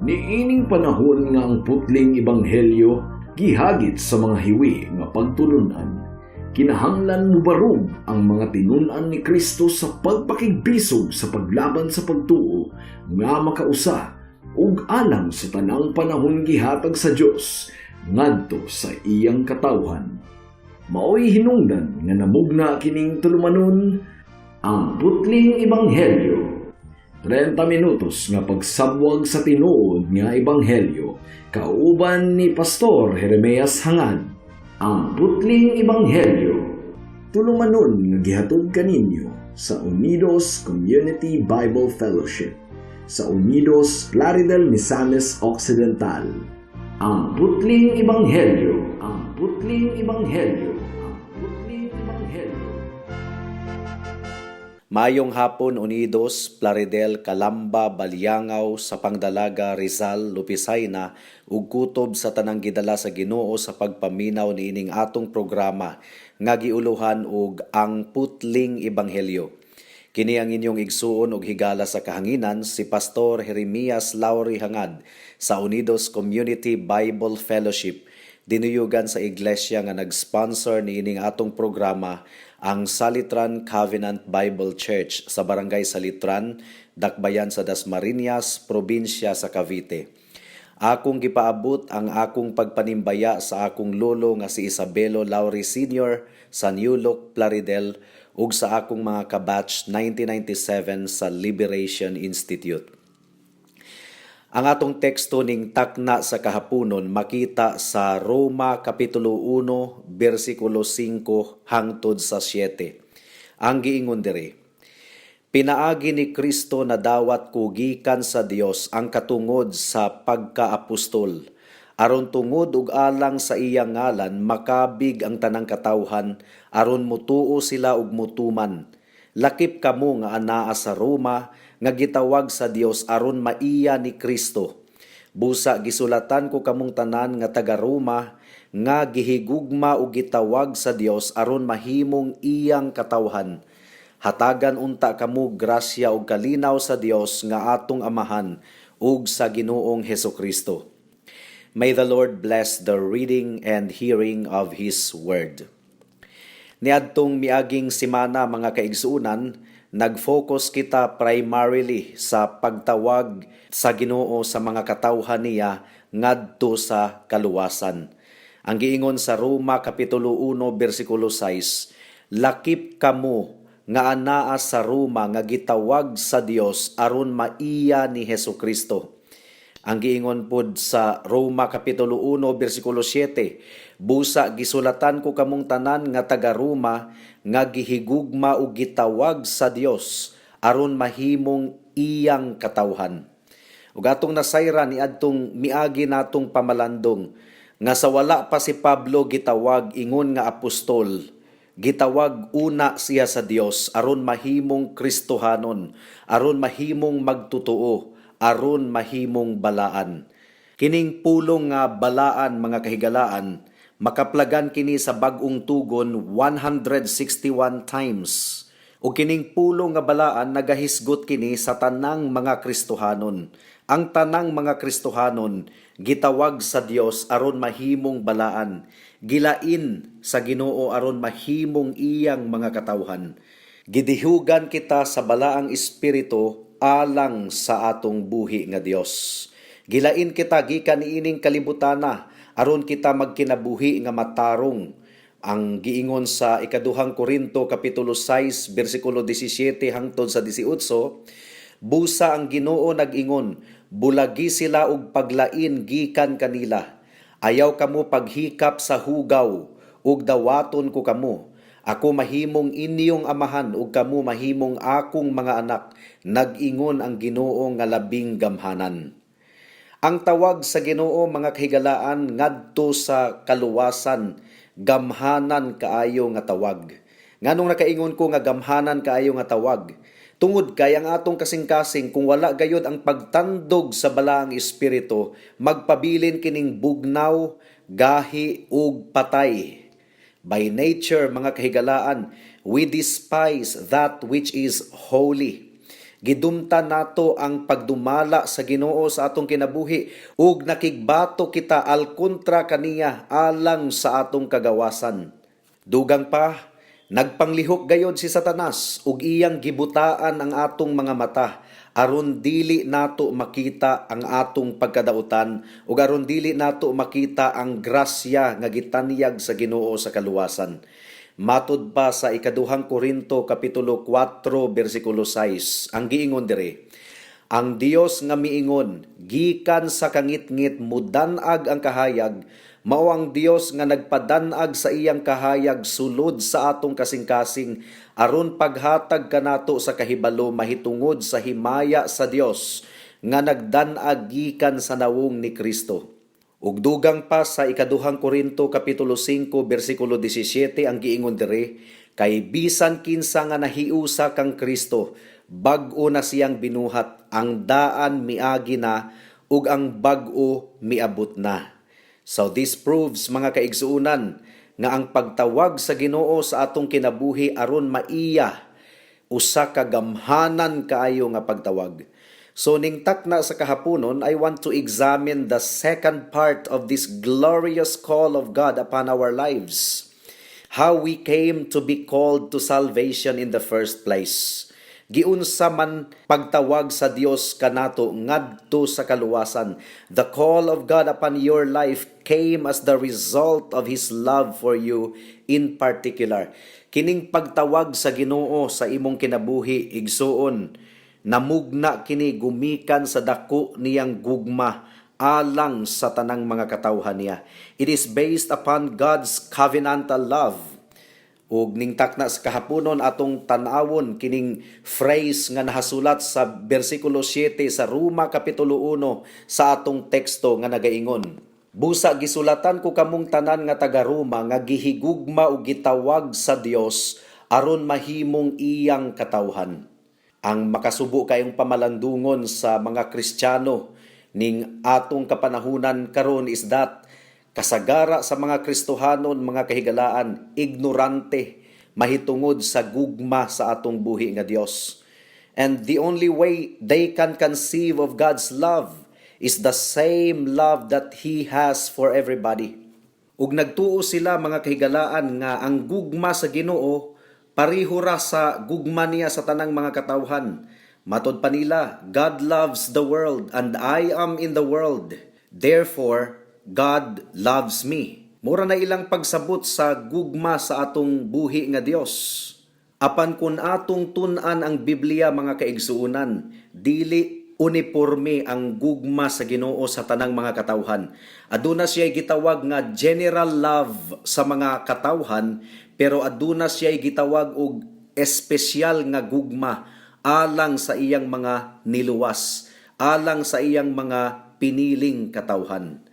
Niining panahon nga ang putling ebanghelyo gihagit sa mga hiwi nga pagtulunan. Kinahanglan mo barog ang mga tinunan ni Kristo sa pagpakigbisog sa paglaban sa pagtuo nga makausa ug alang sa tanang panahon gihatag sa Dios ngadto sa iyang katawhan. Maoy hinungdan nga namugna kining tulumanon ang putling ebanghelyo. 30 minutos nga pagsabwag sa tinuod nga ebanghelyo kauban ni Pastor Jeremias Hangad. Ang putling ebanghelyo tulumanon nga gihatod kaninyo sa Unidos Community Bible Fellowship sa Unidos Plaridel, Misamis Occidental. Ang putling ebanghelyo, ang putling ebanghelyo, ang putling ebanghelyo. Mayong hapon, Unidos, Plaridel, Calamba, Baliangaw, sa Pangdalaga, Rizal, Lupisayna, ug kutob sa tanang gidala sa Ginoo sa pagpaminaw niining atong programa nga giuluhan og ang putling ebanghelyo. Kini ang inyong igsuon og higala sa kahanginan si Pastor Jeremias Lauri Hangad sa Unidos Community Bible Fellowship. Dinuyugan sa iglesia nga nag-sponsor niining atong programa ang Salitran Covenant Bible Church sa Barangay Salitran, Dakbayan sa Dasmariñas, Probinsya sa Cavite. Akong gipaabot ang akong pagpanimbaya sa akong lolo nga si Isabelo Lauri Sr. sa New Look, Plaridel ug sa akong mga kabatch 1997 sa Liberation Institute. Ang atong teksto ning takna sa kahaponon makita sa Roma Kapitulo 1, versikulo 5 hangtod sa 7. Ang giingon diri: Pinaagi ni Kristo na dawat ko gikan sa Dios ang katungod sa pagkaapostol, aron tungod ug alang sa iyang ngalan makabig ang tanang katawhan, aron mutuo sila ug mutuman. Lakip kamo nga anaa sa Roma, nga gitawag sa Dios aron maiya ni Kristo. Busa gisulatan ko kamong tanan nga taga Roma nga gihigugma ug gitawag sa Dios aron mahimong iyang katawhan. Hatagan unta kamo grasya ug kalinaw sa Dios nga atong Amahan ug sa Ginoong Hesukristo. May the Lord bless the reading and hearing of His word. Niadtong miaging simana mga kaigsuunan, nag-focus kita primarily sa pagtawag sa Ginoo sa mga katawhan niya ngadto sa kaluwasan. Ang giingon sa Roma Kapitulo 1 versikulo 6, lakip kamo nga anaa sa Roma nga gitawag sa Dios aron maiya ni Hesukristo. Ang giingon pod sa Roma Kapitulo 1 versikulo 7, busa gisulatan ko kamong tanan nga taga Roma nga gihigugma ug gitawag sa Dios aron mahimong iyang katawhan. Ug atong nasayra ni adtong miagi natong pamalandong nga sa wala pa si Pablo gitawag ingon nga apostol, gitawag una siya sa Dios aron mahimong Kristohanon, aron mahimong magtutuo, aron mahimong balaan. Kining pulong nga balaan mga kahigalaan, makaplagan kini sa bag-ong tugon 161 times. O kining pulong nga balaan nagahisgot kini sa tanang mga Kristohanon. Ang tanang mga Kristohanon gitawag sa Dios aron mahimong balaan, gilain sa Ginoo aron mahimong iyang mga katawhan. Gidihugan kita sa balaang espiritu alang sa atong buhi nga Dios. Gilain kita gikan niining kalibutana aron kita magkinabuhi nga matarong. Ang giingon sa ikaduhang Korinto Kapitulo 6 versikulo 17 hangtod sa 18, busa ang Ginoo nag-ingon, bulagi sila og paglain gikan kanila. Ayaw kamo paghikap sa hugaw ug dawaton ko kamo. Ako mahimong inyong amahan ug kamo mahimong akong mga anak, nag-ingon ang Ginoo nga labing gamhanan. Ang tawag sa Ginoo mga kahigalaan ngadto sa kaluwasan, gamhanan kaayo nga tawag. Nganong nakaingon ko nga gamhanan kaayo nga tawag? Tungod kay ang atong kasing-kasing kung wala gayud ang pagtandog sa balaang espiritu, magpabilin kining bugnaw, gahi ug patay. By nature, mga kahigalaan, we despise that which is holy. Gidumta nato ang pagdumala sa Ginoo sa atong kinabuhi ug nakigbato kita al kontra kaniya alang sa atong kagawasan. Dugang pa, nagpanglihok gayod si Satanas ug iyang gibutaan ang atong mga mata aron dili nato makita ang atong pagkadautan ug aron dili nato makita ang grasya nga gitanyag sa Ginoo sa kaluwasan. Matud pa sa ikaduhang Korinto kapitulo 4 bersikulo 6 ang giingon dire, ang Dios nga miingon gikan sa kangitngit mudanag ang kahayag, mao ang Dios nga nagpadanag sa iyang kahayag sulod sa atong kasing-kasing aron paghatag kanato sa kahibalo mahitungod sa himaya sa Dios nga nagdanag gikan sa nawong ni Kristo. Ug dugang pa sa ikaduhang Korinto kapitulo 5 bersikulo 17 ang giingon dire, kay bisan kinsa nga nahiusa kang Kristo, bag-o na siyang binuhat, ang daan miagi na ug ang bag-o miabot na. So this proves mga kaigsuunan nga ang pagtawag sa Ginoo sa atong kinabuhi aron maiya usa ka gamhanan kaayo nga pagtawag. So ning takna sa kahaponon, I want to examine the second part of this glorious call of God upon our lives. How we came to be called to salvation in the first place. Giunsa man pagtawag sa Dios kanato ngadto sa kaluwasan. The call of God upon your life came as the result of His love for you in particular. Kining pagtawag sa Ginoo sa imong kinabuhi, igsuon, namugna kini gumikan sa dako niyang gugma alang sa tanang mga katawhan niya. It is based upon God's covenantal love. Ug ning takna sa kahaponon atong tan-awon kining phrase nga nahasulat sa bersikulo 7 sa Roma kapitulo 1 sa atong teksto nga nagaingon, busa gisulatan ko kamong tanan nga taga Roma nga gihigugma ug gitawag sa Dios aron mahimong iyang katawhan. Ang makasubo kayong pamalandungon sa mga Kristiyano ning atong kapanahunan karon is that kasagara sa mga Kristohanon, mga kahigalaan, ignorante, mahitungod sa gugma sa atong buhi nga Dios. And the only way they can conceive of God's love is the same love that He has for everybody. Ug nagtuo sila mga kahigalaan nga ang gugma sa Ginoo pareho ra sa gugma niya sa tanang mga katawhan. Matod pa nila, God loves the world and I am in the world. Therefore, God loves me. Mura na ilang pagsabot sa gugma sa atong buhi nga Dios. Apan kun atong tun-an ang Biblia mga kaigsuunan, dili uniforme ang gugma sa Ginoo sa tanang mga katawhan. Aduna siya gitawag nga general love sa mga katawhan, pero aduna siya gitawag og espesyal nga gugma alang sa iyang mga niluwas, alang sa iyang mga piniling katawhan.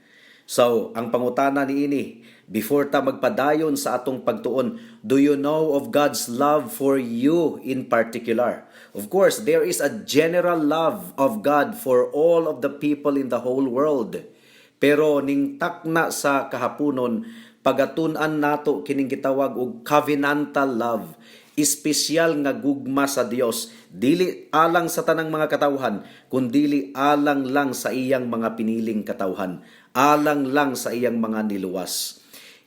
So, ang pangutana niini, before ta magpadayon sa atong pagtuon, do you know of God's love for you in particular? Of course, there is a general love of God for all of the people in the whole world. Pero ning takna sa kahaponon, pagatun-an nato kining gitawag og covenantal love, espesyal nga gugma sa Dios, dili alang sa tanang mga katawhan, kundili alang lang sa iyang mga piniling katawhan, alang lang sa iyang mga niluwas.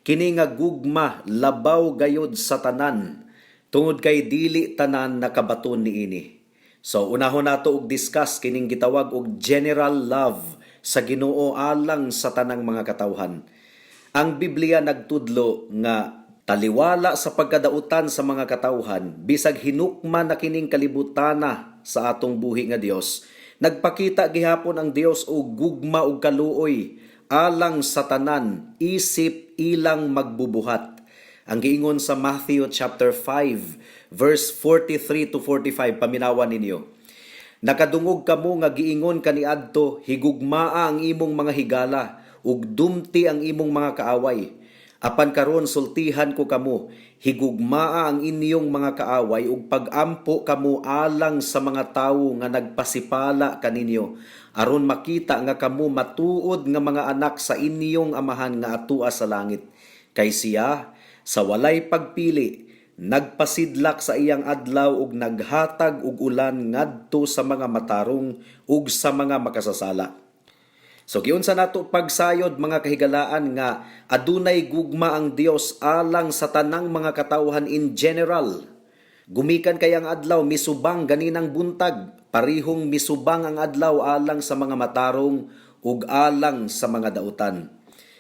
Kini nga gugma labaw gayod sa tanan, tungod kay dili tanan nakabaton niini. So unahon nato og discuss kining gitawag og general love sa Ginoo alang sa tanang mga katawhan. Ang Biblia nagtudlo nga taliwala sa pagkadautan sa mga katawhan, bisag hinukman na kining kalibutana sa atong buhi nga Dios, nagpakita gihapon ang Dios og gugma ug kaluoy alang sa tanan, isip ilang magbubuhat. Ang giingon sa Matthew chapter 5 verse 43 to 45, paminawan ninyo. Nakadungog kamo nga giingon kaniadto, higugmaa ang imong mga higala ug dumti ang imong mga kaaway. Apan karon sultihan ko kamo, higugmaa ang inyong mga kaaway ug pagampo kamo alang sa mga tawo nga nagpasipala kaninyo, aron makita nga kamo matuod nga mga anak sa inyong amahan nga atua sa langit. Kay siya sa walay pagpili nagpasidlak sa iyang adlaw ug naghatag og ulan ngadto sa mga matarong ug sa mga makasasala. So giunsa nato pagsayod mga kahigalaan nga adunay gugma ang Dios alang sa tanang mga katawhan in general. Gumikan kay ang adlaw misubang ganinang buntag, parihong misubang ang adlaw alang sa mga matarong ug alang sa mga dautan.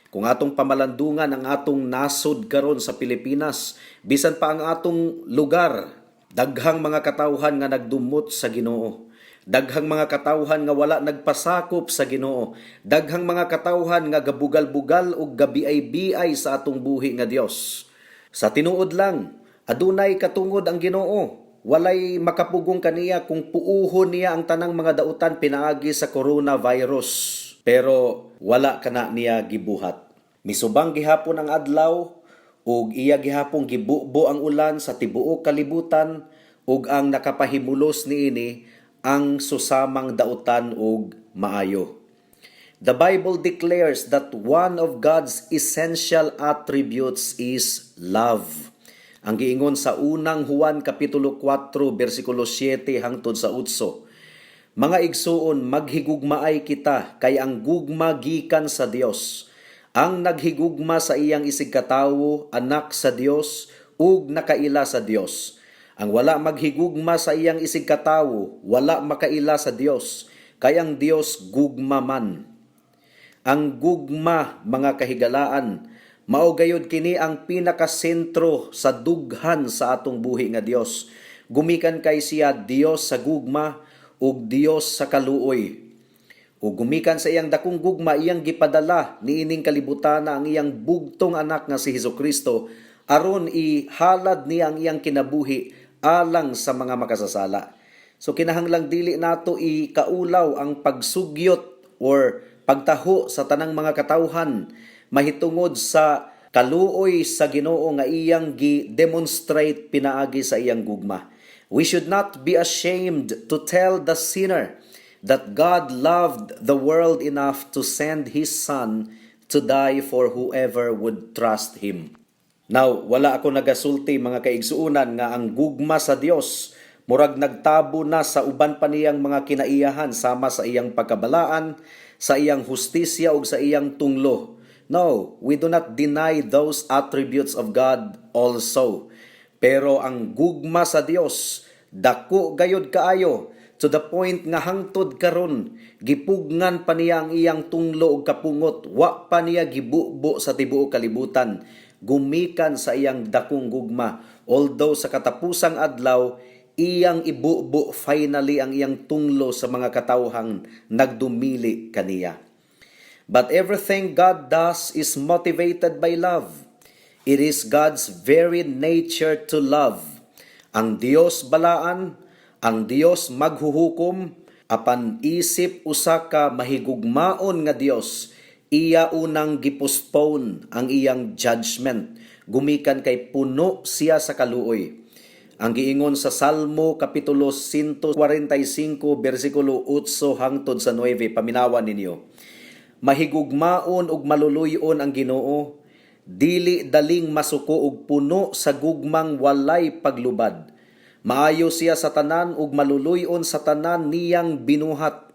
Kung atong pamalandungan ang atong nasod karon sa Pilipinas, bisan pa ang atong lugar, daghang mga katawhan nga nagdumot sa Ginoo. Daghang mga katawhan nga wala nagpasakop sa Ginoo. Daghang mga katawhan nga gabugal-bugal ug gabiay-biay sa atong buhi nga Dios. Sa tinuod lang, adunay katungod ang Ginoo. Walay makapugong kaniya kung puuhon niya ang tanang mga dautan pinaagi sa coronavirus. Pero wala kana niya gibuhat. Misubang gihapon ang adlaw ug iya gihapon gibubo ang ulan sa tibuok kalibutan ug ang nakapahimulos niini ang susamang dautan ug maayo. The Bible declares that one of God's essential attributes is love. Ang giingon sa unang Juan kapitulo 4 bersikulo 7 hangtod sa 8. Mga igsuon, maghigugmaay kita kay ang gugma gikan sa Dios. Ang naghigugma sa iyang isigkatawo, anak sa Dios, ug nakaila sa Dios. Ang wala maghigugma sa iyang isigkatawo, wala makaila sa Dios, kay ang Dios gugma man. Ang gugma, mga kahigalaan, mao gayud kini ang pinakasentro sa dughan sa atong buhi nga Dios. Gumikan kay siya Dios sa gugma ug Dios sa kaluoy. Ug gumikan sa iyang dakong gugma iyang gipadala niining kalibutan ang iyang bugtong anak nga si Hesukristo aron ihalad niya ang iyang kinabuhi alang sa mga makasasala. So kinahanglang dili nato ikaulaw ang pagsugyot or pagtaho sa tanang mga katawhan mahitungod sa kaluoy sa Ginoo nga iyang gi-demonstrate pinaagi sa iyang gugma. We should not be ashamed to tell the sinner that God loved the world enough to send His Son to die for whoever would trust Him. Now, wala ako nagasulti mga kaigsuunan nga ang gugma sa Dios murag nagtabo na sa uban pa niyang mga kinaiyahan sama sa iyang pagkabalaan, sa iyang hustisya ug sa iyang tunglo. No, we do not deny those attributes of God also. Pero ang gugma sa Dios dako gayud kaayo to the point nga hangtod karon gipugngan pa niya ang iyang tunglo ug kapungot, wa pa niya gibubo sa tibuok kalibutan, gumikan sa iyang dakong gugma. Although sa katapusang adlaw iyang ibubo finally ang iyang tunglo sa mga katawhang nagdumili kaniya. But everything God does is motivated by love. It is God's very nature to love. Ang Dios balaan, ang Dios maghuhukom, apan isip usa ka mahigugmaon nga Dios, iya unang gipostpone ang iyang judgment, gumikan kay puno siya sa kaluoy. Ang giingon sa Salmo kapitulo 145 bersikulo 8 hangtod sa 9, paminawan ninyo. Mahigugmaon ug maluluyon ang Ginoo, dili daling masuko og puno sa gugmang walay paglubad. Maayo siya sa tanan ug maluluyon sa tanan niyang binuhat.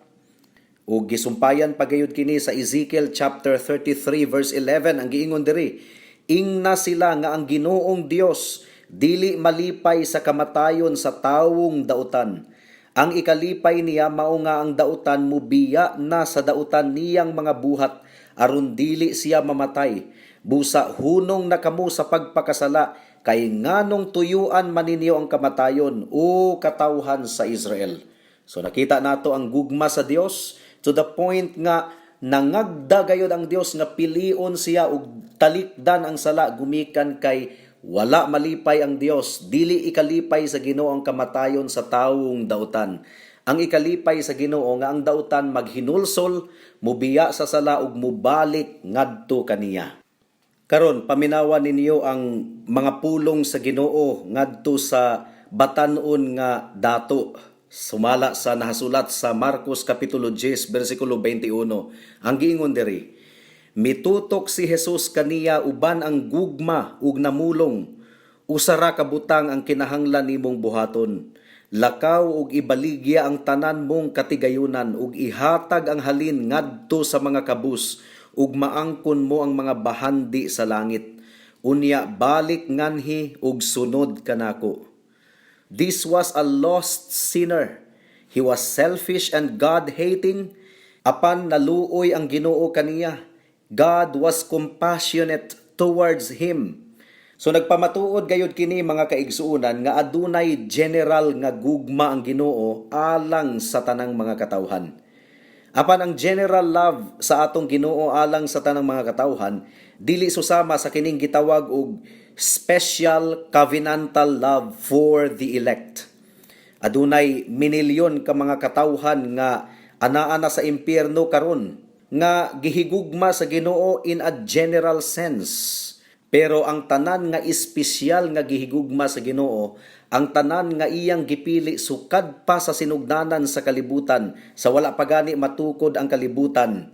Ug gisumpayan pagayud kini sa Ezekiel chapter 33 verse 11 ang giingon diri, ingna sila nga ang Ginoong Dios dili malipay sa kamatayon sa tawong dautan. Ang ikalipay niya mao nga ang dautan mubiya na sa dautan niyang mga buhat aron dili siya mamatay. Busa hunong na kamo sa pagpakasala kay nganong tuyuan man ninyo ang kamatayon o katawhan sa Israel. So nakita nato ang gugma sa Dios to the point nga nangagda gayud ang Dios nga pilion siya ug talikdan ang sala gumikan kay wala malipay ang Dios, dili ikalipay sa Ginoo ang kamatayon sa tawong dautan. Ang ikalipay sa Ginoo nga ang dautan maghinulsol, mubiya sa sala ug mubalik ngadto kaniya. Karon paminawan ninyo ang mga pulong sa Ginoo ngadto sa batan-on nga dato. Sumala sa nahasulat sa Marcos kapitulo 10 bersikulo 21. Ang giingon diri, mitutok si Jesus kaniya uban ang gugma ug namulong, Usara ka butang ang kinahanglan nimong buhaton. Lakaw ug ibaligya ang tanan mong katigayunan ug ihatag ang halin ngadto sa mga kabus ug maangkon mo ang mga bahandi sa langit. Unya balik nganhi ug sunod kanako. This was a lost sinner. He was selfish and God-hating. Apan naluoy ang Ginoo kaniya. God was compassionate towards him. So nagpamatuod gayud kini mga kaigsuonan nga adunay general nga gugma ang Ginoo alang sa tanang mga katawhan. Apan ang general love sa atong Ginoo alang sa tanang mga katawhan dili susama sa kining gitawag og special covenantal love for the elect. Adunay minilyon ka mga katawhan nga anaa na sa impyerno karon nga gihigugma sa Ginoo in a general sense. Pero ang tanan nga espesyal nga gihigugma sa Ginoo, ang tanan nga iyang gipili sukad pa sa sinugdanan sa kalibutan, sa wala pa gani matukod ang kalibutan,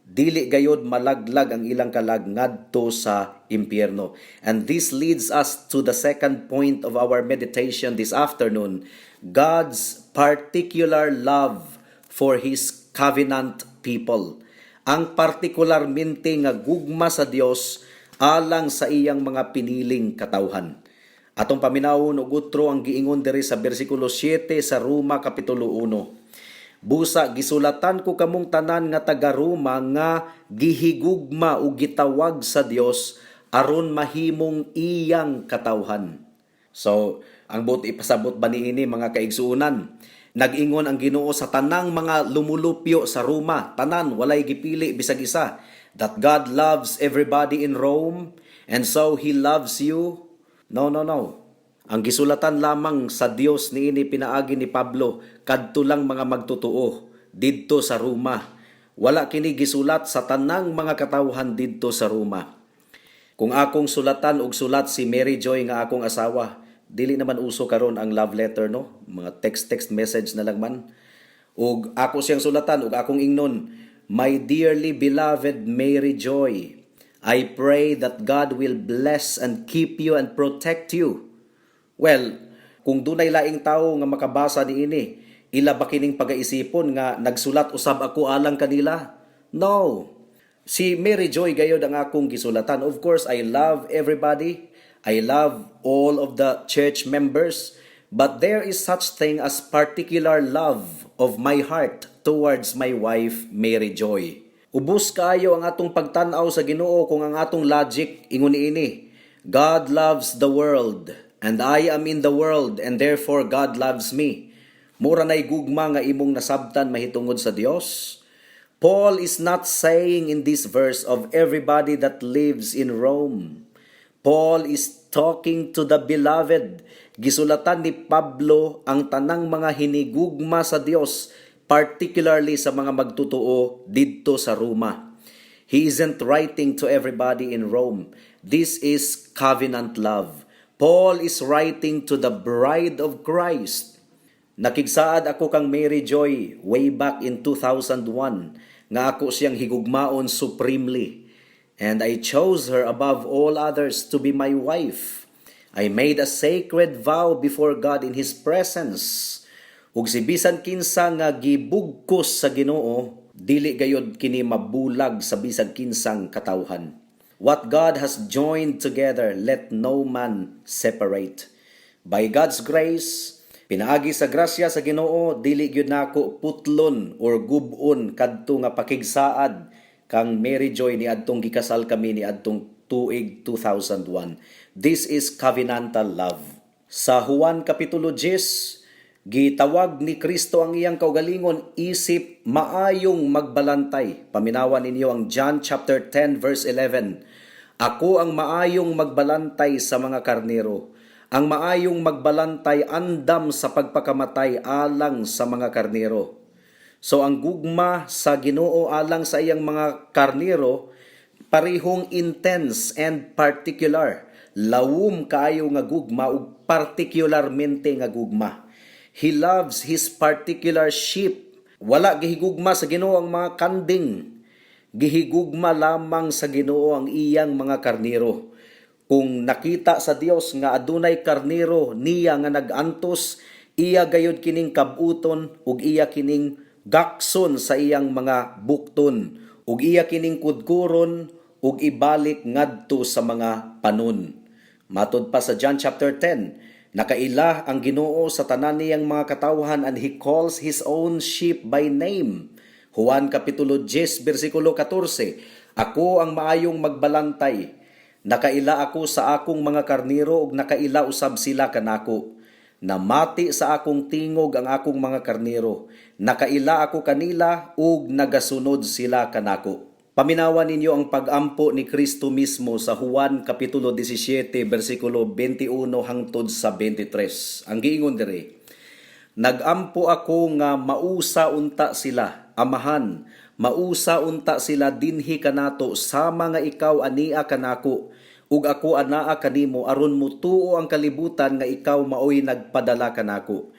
dili gayod malaglag ang ilang kalag ngadto sa impyerno. And this leads us to the second point of our meditation this afternoon, God's particular love for His covenant people. Ang partikularmente nga gugma sa Dios alang sa iyang mga piniling katawhan. Atong paminawon og utro ang giingon diri sa bersikulo 7 sa Roma kapitulo 1. Busa gisulatan ko kamong tanan nga taga Roma nga gihigugma ug gitawag sa Dios aron mahimong iyang katawhan. So, ang buot ipasabot ba niini mga kaigsuonan? Nag-ingon ang Ginoo sa tanang mga lumulupyo sa Roma, tanan walay gipili bisag isa, that God loves everybody in Rome and so He loves you. No. Ang gisulatan lamang sa Dios niini pinaagi ni Pablo kadto lang mga magtotoo didto sa Roma. Wala kini gisulat sa tanang mga katawhan didto sa Roma. Kung akong sulatan og sulat si Mary Joy nga akong asawa, dili naman uso karon ang love letter, no? Mga text message na lang man. Ug ako siyang sulatan ug akong ingnon, my dearly beloved Mary Joy, I pray that God will bless and keep you and protect you. Well, kung dunay laing tawo nga makabasa niini, ila ba kining pagaisipon nga nagsulat usab ako alang kanila? No. Si Mary Joy gayod ang akong gisulatan. Of course, I love everybody. I love all of the church members. But there is such thing as particular love of my heart towards my wife, Mary Joy. Ubos kaayo ang atong pagtan-aw sa Ginoo kung ang atong logic ingon ini. God loves the world, and I am in the world, and therefore God loves me. Mura na'y gugma nga imong nasabtan mahitungod sa Dios. Paul is not saying in this verse of everybody that lives in Rome. Paul is talking to the beloved. Gisulatan ni Pablo ang tanang mga hinigugma sa Dios, particularly sa mga magtutuo didto sa Roma. He isn't writing to everybody in Rome. This is covenant love. Paul is writing to the bride of Christ. Nakigsaad ako kang Mary Joy way back in 2001 nga ako siyang higugmaon supremely. And I chose her above all others to be my wife. I made a sacred vow before God in His presence. Ug si bisan kinsa nga gibugkos sa Ginoo, dili gayod kini mabulag sa bisag kinsang katawhan. What God has joined together, let no man separate. By God's grace, pinaagi sa grasya sa Ginoo, dili gyud nako putlon or gubon kadto nga pakigsaad kang Mary Joy ni adtong gikasal kami ni adtong tuig 2001. This is covenantal love. Sa Juan kapitulo 10, gitawag ni Kristo ang iyang kaugalingon isip maayong magbalantay. Paminawan ninyo ang John chapter 10 verse 11. Ako ang maayong magbalantay sa mga karnero. Ang maayong magbalantay andam sa pagpakamatay alang sa mga karnero. So ang gugma sa Ginoo alang sa iyang mga karnero parihong intense and particular. Lawom kaayo nga gugma ug particularmente nga gugma. He loves His particular sheep. Wala gihigugma sa Ginoo ang mga kanding. Gihigugma lamang sa Ginoo ang iyang mga karnero. Kung nakita sa Dios nga adunay karnero niya nga nagantos, iya gayud kining kabuton ug iya kining gakson sa iyang mga bukton ug iya kining kudkuron ug ibalik ngadto sa mga panon. Matod pa sa John chapter 10, nakaila ang Ginoo sa tanan niyang mga katawhan and He calls His own sheep by name. Juan kapitulo 10 bersikulo 14, ako ang maayong magbalantay. Nakaila ako sa akong mga karnero ug nakaila usab sila kanako. Namati sa akong tingog ang akong mga karnero. Nakaila ako kanila ug nagasunod sila kanako. Paminawan ninyo ang pag-ampo ni Kristo mismo sa Juan kapitulo 17 bersikulo 21 hangtod sa 23. Ang giingon diri, nagampo ako nga mausa unta sila, amahan, mausa unta sila dinhi kanato sama nga ikaw ania kanako ug ako anaa kanimo aron mutuo ang kalibutan nga ikaw maoy nagpadala kanako.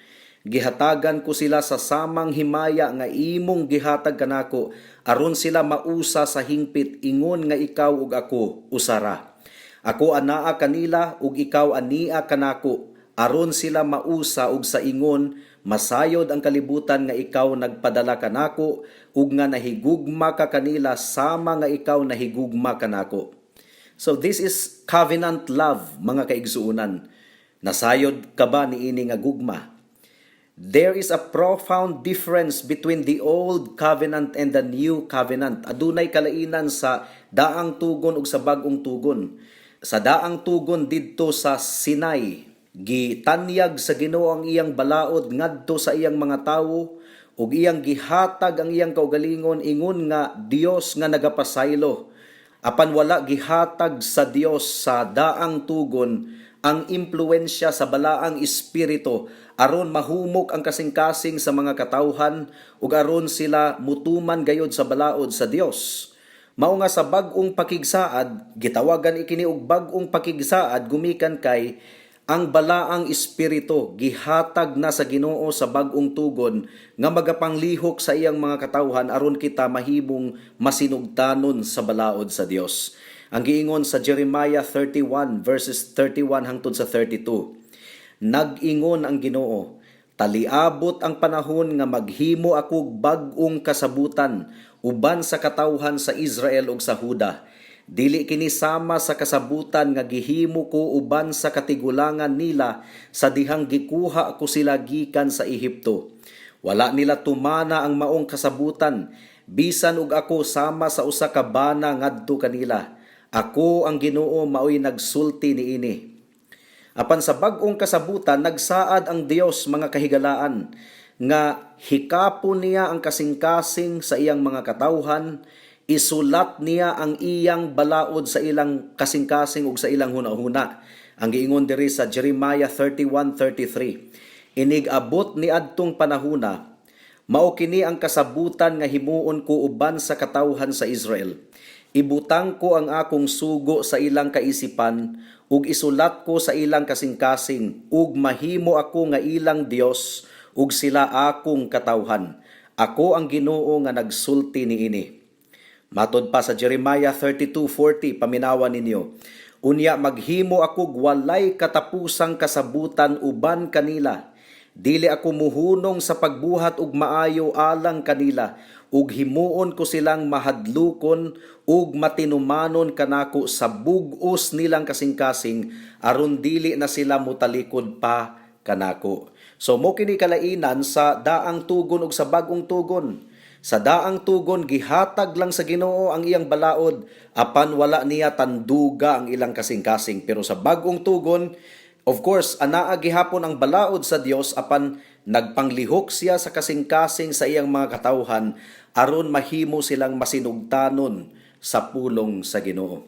Gihatagan ko sila sa samang himaya nga imong gihatag kanako aron sila mausa sa hingpit ingon nga ikaw ug ako usara. Ako anaa kanila ug ikaw ania kanako aron sila mausa ug sa ingon masayod ang kalibutan nga ikaw nagpadala kanako ug nga nahigugma ka kanila sama nga ikaw nahigugma kanako. So this is covenant love, mga kaigsuunan. Nasayod ka ba ni ini nga gugma? There is a profound difference between the old covenant and the new covenant. Adunay kalainan sa daang tugon ug sa bag-ong tugon. Sa daang tugon didto sa Sinai, gitanyag sa Ginoo ang iyang balaod ngadto sa iyang mga tawo ug iyang gihatag ang iyang kaugalingon ingon nga Dios nga nagapasaylo. Apan wala gihatag sa Dios sa daang tugon ang impluensya sa balaang espiritu aron mahumok ang kasing-kasing sa mga katawhan ug aron sila mutuman gayod sa balaod sa Dios. Mao nga sa bag-ong pakigsaad, gitawagan ikini og bag-ong pakigsaad gumikan kay ang balaang espiritu gihatag na sa Ginoo sa bag-ong tugon nga magapanglihok sa iyang mga katawhan aron kita mahimong masinugtanon sa balaod sa Dios. Ang giingon sa Jeremiah 31 verses 31 hangtod sa 32. Nag-ingon ang Ginoo, taliabot ang panahon nga maghimo ako bag-ong kasabutan uban sa katawhan sa Israel ug sa Huda. Dili kini sama sa kasabutan nga gihimo ko uban sa katigulangan nila sa dihang gikuha ko sila gikan sa Ehipto. Wala nila tumana ang maong kasabutan, bisan ug ako sama sa usa ka bana ngadto kanila. Ako ang Ginoo maoy nagsulti niini. Apan sa bag-ong kasabutan nagsaad ang Dios mga kahigalaan nga hikapon niya ang kasing-kasing sa iyang mga katawhan. Isulat niya ang iyang balaod sa ilang kasing-kasing ug sa ilang hunahuna. Ang giingon diri sa Jeremiah 31:33. Inig-abot ni adtong panahuna, mao kini ang kasabutan nga himuon ko uban sa katawhan sa Israel. Ibutang ko ang akong sugo sa ilang kaisipan ug isulat ko sa ilang kasing-kasing ug mahimo ako nga ilang Dios ug sila akong katawhan. Ako ang Ginoo nga nagsulti niini. Matod pa sa Jeremiah 32:40, paminawan ninyo, unya maghimo ako walay katapusang kasabutan uban kanila. Dili ako muhunong sa pagbuhat ug maayo alang kanila, ug himuon ko silang mahadlukon ug matinumanon kanako sa bug-os nilang kasing-kasing aron dili na sila mutalikod pa kanako. So mo kini kalainan sa daang tugon ug sa bag-ong tugon. Sa daang tugon, gihatag lang sa Ginoo ang iyang balaod, apan wala niya tanduga ang ilang kasing-kasing. Pero sa bagong tugon, of course, anaa gihapon ang balaod sa Dios, apan nagpanglihok siya sa kasing-kasing sa iyang mga katawhan, aron mahimo silang masinugtanon sa pulong sa Ginoo.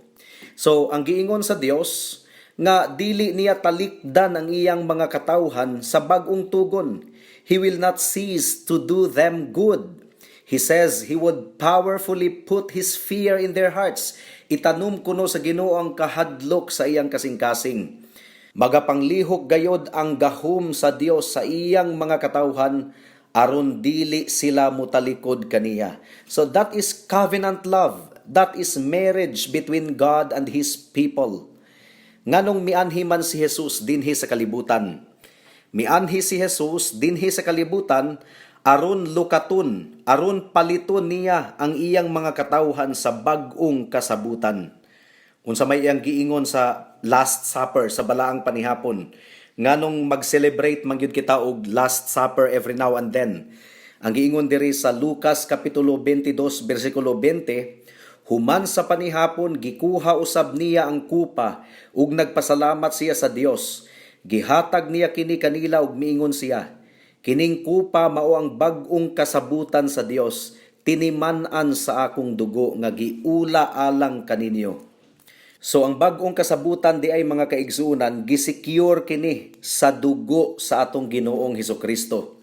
So, ang giingon sa Dios, nga dili niya talikdan ang iyang mga katawhan sa bagong tugon. He will not cease to do them good. He says He would powerfully put His fear in their hearts. Itanum kuno sa Ginoo ang kahadlok sa iyang kasing-kasing. Magapanglihok gayod ang gahom sa Dios sa iyang mga katawhan aron dili sila mutalikod kaniya. So that is covenant love. That is marriage between God and His people. nganong mianhi man si Jesus dinhi sa kalibutan. Mianhi si Jesus dinhi sa kalibutan aron lukaton, aron paliton niya ang iyang mga katawhan sa bag-ong kasabutan. Unsa may iyang giingon sa Last Supper sa balaang panihapon, nganong mag-celebrate man gyud kita og Last Supper every now and then. Ang giingon diri sa Lucas kapitulo 22 bersikulo 20, human sa panihapon gikuha usab niya ang kupa ug nagpasalamat siya sa Dios. Gihatag niya kini kanila ug miingon siya, kining kupa mao ang bag-ong kasabutan sa Dios, tiniman-an sa akong dugo nga giula alang kaninyo. So ang bag-ong kasabutan di ay mga kaigsuunan, gisecure kini sa dugo sa atong Ginoong Hesukristo.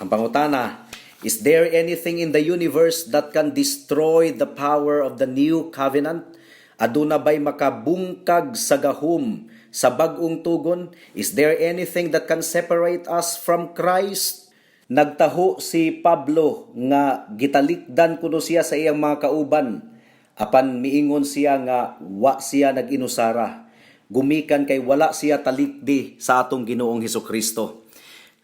Ang pangutana, is there anything in the universe that can destroy the power of the new covenant? Aduna ba'y makabungkag sa gahom sa bag-ong tugon? Is there anything that can separate us from Christ? Nagtaho si Pablo nga gitalikdan kuno siya sa iyang mga kauban. Apan miingon siya nga wa siya nag-inusara. Gumikan kay wala siya talikdi sa atong Ginoong Hesukristo.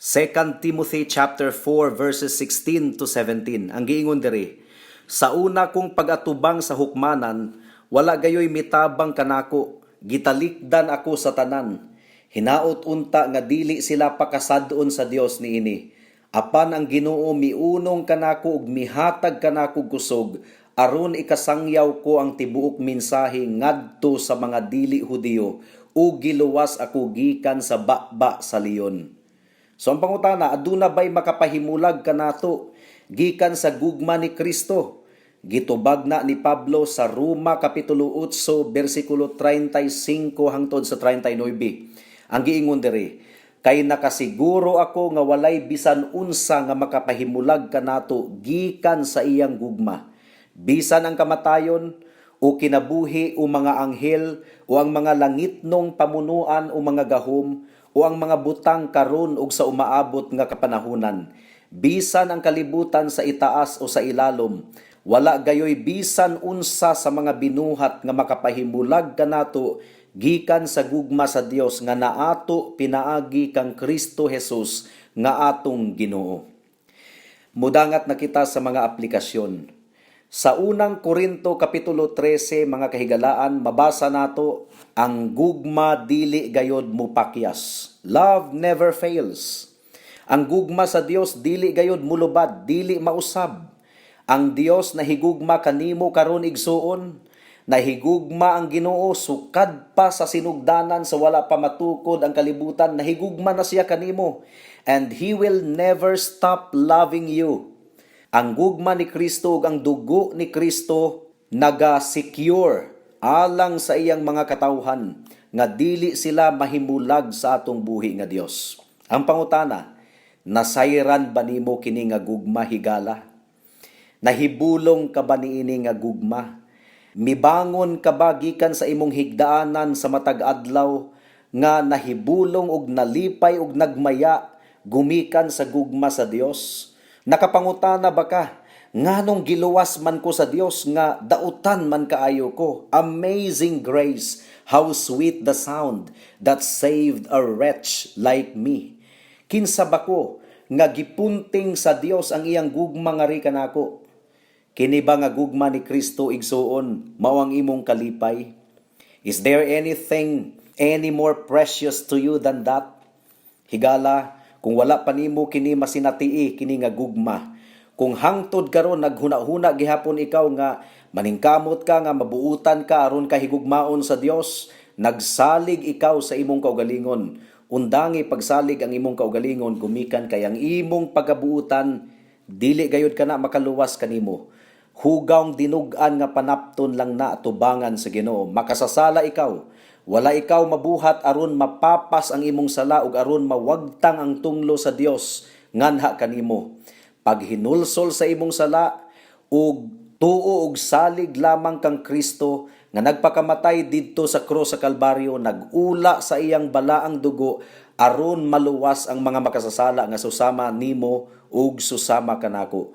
2 Timothy chapter 4 verses 16 to 17. Ang giingon diri, sa una kong pag-atubang sa hukmanan, wala gayoy mitabang kanako, gitalikdan ako sa tanan. Hinaot unta nga dili sila pakasad-on sa Dios niini. Apan ang Ginoo miunong kanako ug mihatag kanako kusog, aron ikasangyaw ko ang tibuok mensahe ngadto sa mga dili Hudiyo ug giluwas ako gikan sa bakba sa leon. So ang pangutana, aduna ba'y makapahimulag kanato gikan sa gugma ni Kristo? Gitubag na ni Pablo sa Roma kapitulo 8 bersikulo 35 hangtod sa 39. Ang giingon diri, kay nakasiguro ako nga walay bisan unsa nga makapahimulag kanato gikan sa iyang gugma. Bisan ang kamatayon o kinabuhi o mga anghel o ang mga langitnong pamunuan o mga gahom o ang mga butang karon ug sa umaabot nga kapanahunan. Bisan ang kalibutan sa itaas o sa ilalom, wala gayoy bisan unsa sa mga binuhat nga makapahimulag kanato gikan sa gugma sa Dios nga naato pinaagi kang Kristo Jesus nga atong Ginoo. Mudangat na kita sa mga aplikasyon. Sa unang Korinto kapitulo 13 mga kahigalaan, mabasa nato ang gugma dili gayod mupakyas. Love never fails. Ang gugma sa Dios dili gayod mulubad, dili mausab. Ang Dios nahigugma kanimo karon igsuon, nahigugma ang Ginoo sukad pa sa sinugdanan sa wala pa matukod ang kalibutan, nahigugma na siya kanimo, and He will never stop loving you. Ang gugma ni Kristo ug ang dugo ni Kristo naga-secure alang sa iyang mga katawhan nga dili sila mahimulag sa atong buhi nga Dios. Ang pangutana, nasayran ba nimo kini nga gugma higala? Nahibulong ka ba niini nga gugma? Mibangon ka ba gikan sa imong higdaanan sa matag adlaw nga nahibulong og nalipay og nagmaya gumikan sa gugma sa Dios? Nakapangutana ba ka, nganong giluwas man ko sa Dios nga dautan man kaayo ko? Amazing grace, how sweet the sound that saved a wretch like me. Kinsa ba ko nga gipunting sa Dios ang iyang gugma nga ri kanako? Kini ba nga gugma ni Kristo igsuon mao ang imong kalipay? Is there anything any more precious to you than that? Higala, kung wala pa nimo kini masinatii kini nga gugma, kung hangtod karon naghuna-huna gihapon ikaw nga maningkamot ka nga mabuutan ka aron ka higugmaon sa Dios, nagsalig ikaw sa imong kaugalingon. Undangi pagsalig ang imong kaugalingon gumikan kay ang imong pagabuutan dili gayud kana makaluwas kanimo. Hugawng dinug-an nga panapton lang na atubangan sa Ginoo. Makasasala ikaw. Wala ikaw mabuhat aron mapapas ang imong sala ug aron mawagtang ang tunglo sa Dios nganha kanimo. Paghinulsol sa imong sala ug tuo ug salig lamang kang Kristo nga nagpakamatay didto sa krus sa Kalbaryo, nagula sa iyang balaang dugo aron maluwas ang mga makasasala nga susama nimo ug susama kanako.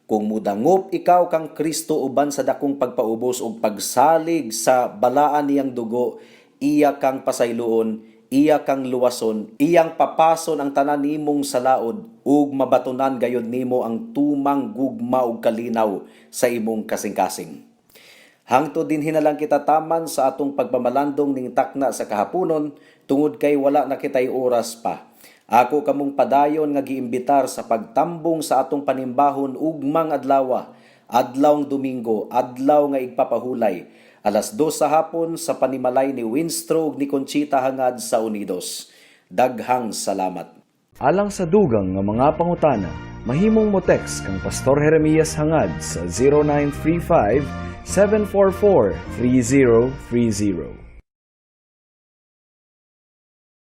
Kung mudangop ikaw kang Kristo uban sa dakong pagpaubos ug pagsalig sa balaan niyang dugo, iya kang pasayloon, iya kang luwason, iyang papason ang tanan nimong salaod, ug mabatunan gayud nimo ang tumang gugma ug kalinaw sa imong kasing-kasing. Hangtod din hinalang kita taman sa atong pagpamalandong ning takna sa kahaponon, tungod kay wala na kitay oras pa. Ako kamong padayon nga giimbitar sa pagtambong sa atong panimbahon ugmang adlaw, adlawng Domingo, adlaw nga igpapahulay, alas 2 sa hapon sa panimalay ni Winstro ug ni Conchita hangad sa Unidos. Daghang salamat. Alang sa dugang nga mga pangutana, mahimong mo text kang Pastor Jeremias hangad sa 0935 744 3030.